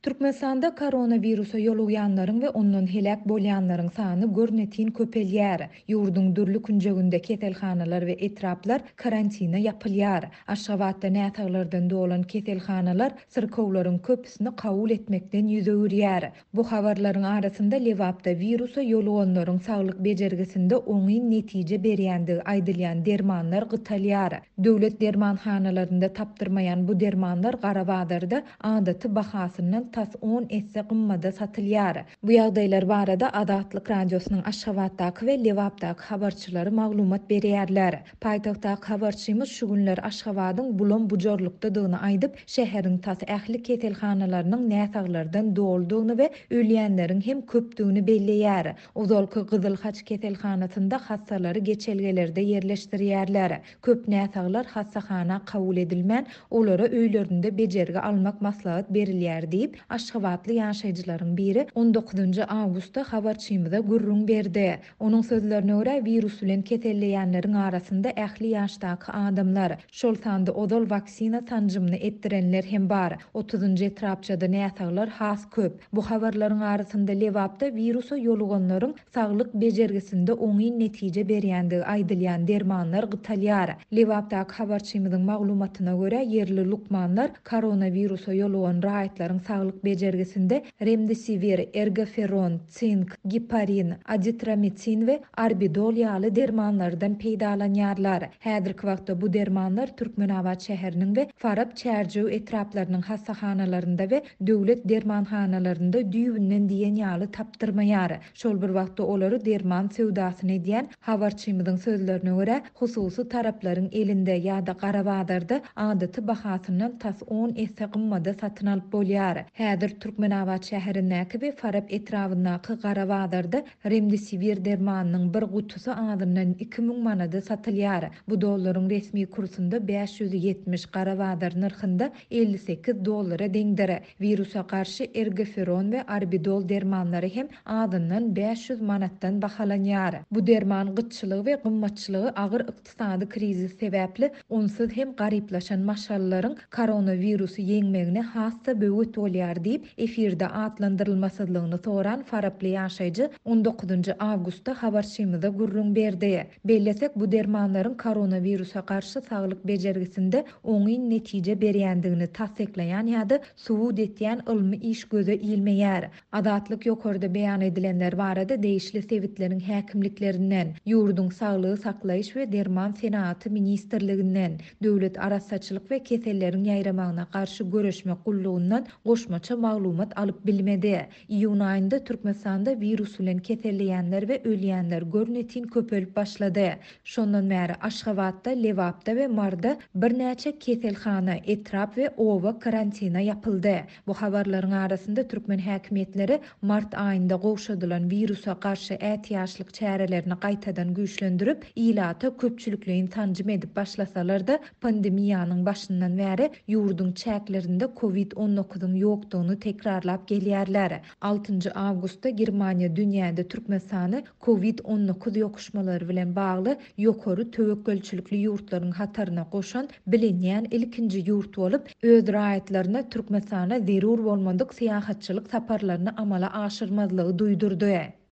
Türkmenistanda koronavirusa yoluyanların ve ondan helak bolyanların sany görnetin köpelýär. Ýurdun dürli künjeginde keselhanalar ve etraplar karantina yapylýar. Aşgabatda nätaglardan dolan keselhanalar syrkowlaryň köpüsini kabul etmekden ýüze örýär. Bu habarlaryň arasynda Lewapda virusa yoluganlaryň saglyk bejergisinde oňy netije berýändigi aýdylýan dermanlar gytalýar. Döwlet dermanhanalarynda tapdyrmaýan bu dermanlar Garabadarda adaty bahasyndan tas 10 esse gymmada satylýar. Bu ýagdaýlar barada Adatlyk radiosynyň Aşgabatdaky we Lewapdaky habarçylary maglumat berýärler. Paýtagtdaky habarçymyz şu günler Aşgabatyň bulan bujorlukdadygyny aýdyp, şäheriň tas ähli keselhanalarynyň näsaglardan doldugyny we ölýänleriň hem köpdigini belleýär. Ozalky Gyzyl Haç keselhanasynda hassalary geçelgelerde yerleşdirýärler. Köp näsaglar hassahana kabul edilmän, olara öýlerinde bejergi almak maslahat berilýär diýip Aşgabatly ýaşaýjylaryň biri 19 awgustda habarçymyza gürrüň berdi. Onuň sözlerine görä virus bilen keselleýänleriň arasynda ähli ýaşdaky adamlar, şol sanda odal vaksina tanjymyny etdirenler hem bar. 30-njy etrapçada näsaglar has köp. Bu habarlaryň arasynda Lewapda virusa yoluganlaryň saglyk bejergisinde oňy netije berýändigi aýdylýan dermanlar gytalýar. Lewapdaky habarçymyzyň maglumatyna görä yerli lukmanlar koronavirusa yolugan raýatlaryň saglyk bejergisinde remdesivir, ergoferon, sink, giparin, azitromisin we arbidol ýaly dermanlardan peýdalanýarlar. Häzirki wagtda bu dermanlar Türkmenabad şäheriniň we Farab çärjüw etraplarynyň hassahanalarynda we döwlet dermanhanalarynda düýbünden diýen ýaly tapdyrmaýar. Şol bir wagtda olary derman sewdasyny edýän habarçymyzyň sözlerine görä hususy taraplaryň elinde ýa-da Garabadarda adaty bahasyndan tas 10 esse gymmada satyn alyp bolýar. Häzir Türkmenabad şäherindäki we Farab etrafyndaky Garabadarda remdesivir dermanynyň bir gutusy adyndan 2000 manada satylýar. Bu dollaryň resmi kursunda 570 Garabadar narhynda 58 dollara deňdir. Virusa garşy ergoferon we arbidol dermanlary hem adyndan 500 manatdan bahalanýar. Bu derman gytçylygy we gymmatçylygy agyr ykdysady krizis sebäpli onsuz hem garyplaşan maşallaryň koronavirusy ýeňmegine hassa böwet bolýar diýip efirde atlandyrylmasyzlygyny soran Farably ýaşaýjy 19 awgustda habarçymyza gürrüň berdi. Bellesek bu dermanlaryň koronavirusa garşy saglyk bejergisinde oňy netije berýändigini tasdikleýän ýa-da subut etýän ilmi iş göze ilmeýär. Adatlyk ýokarda beýan edilenler barada değişli sewitleriň häkimliklerinden, ýurdun saglygy saklaýyş we derman senaty ministrliginden, döwlet arassaçylyk we keselleriň ýaýramagyna garşy göreşmek gullugundan goşmaça maglumat alyp bilmedi. Iýun aýynda Türkmenistanda virus bilen keselleýänler we ölýänler görnetin köpelip başlady. Şondan bäri Aşgabatda, Lewapda we Marda bir näçe keselhana, etrap we owa karantina yapyldy. Bu habarlaryň arasynda Türkmen häkimetleri mart aýynda gowşadylan virusa garşy ätiýaşlyk çärelerini gaýtadan güýçlendirip, ilata köpçülikleýin tanjym edip başlasalar-da pandemiýanyň başyndan bäri ýurdun çäklerinde COVID-19-yň ýokdugyny tekrarlap gelýärler. 6 awgustda Germaniýa dünýäde Türkmenistany COVID-19 ýokuşmalary bilen bagly ýokary töwekkelçilikli ýurtlaryň hataryna goşan bilinýän ilkinji ýurt bolup, öz raýatlaryna Türkmenistana zerur bolmadyk syýahatçylyk saparlaryny amala aşyrmazlygy duýdurdy.